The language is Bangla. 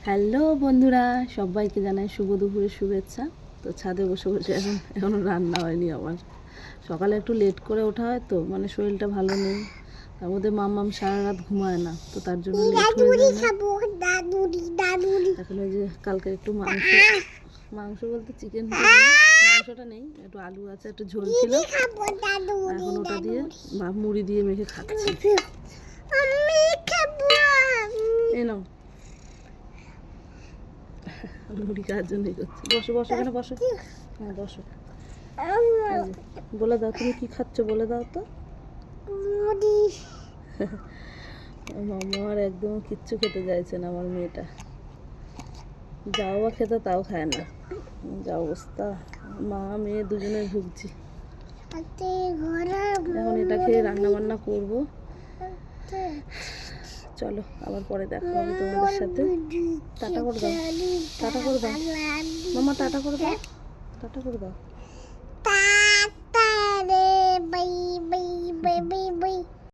হ্যালো বন্ধুরা, সবাইকে জানাই শুভ দুপুরের শুভেচ্ছা। তো ছাদে বসে বসে এখনও রান্না হয়নি আমার। সকালে একটু লেট করে ওঠা হয়, তো মানে শরীরটা ভালো নেই। তার মধ্যে মাম্মাম সারা রাত ঘুমায় না, তো তার জন্য লেট হয়ে যায় না। এখন ওই যে কালকে একটু মাংস বলতে চিকেন, মাংসটা নেই, একটু আলু আছে, একটু ঝোল ছিল, এখন ওটা দিয়ে মুড়ি দিয়ে মেখে খাচ্ছি। এই নাও, মুড়ি খাওয়ার জন্যই করছি। বসো বসো, এখানে বসো। হ্যাঁ বসো। বলে দাও তুমি কি খাচ্ছ, বলে দাও তো। মামার একদম কিচ্ছু খেতে চাইছে না আমার মেয়েটা। যাও বা খেতে, তাও খায় না। যা অবস্থা, মা মেয়ে দুজনে ভুগছি। এখন এটা খেয়ে রান্না বান্না করবো। চলো আবার পরে দেখা হবে তোমাদের সাথে। টাটা করে দাও, টাটা করে দাও মামা, টাটা করে দাও, টাটা করে দাও।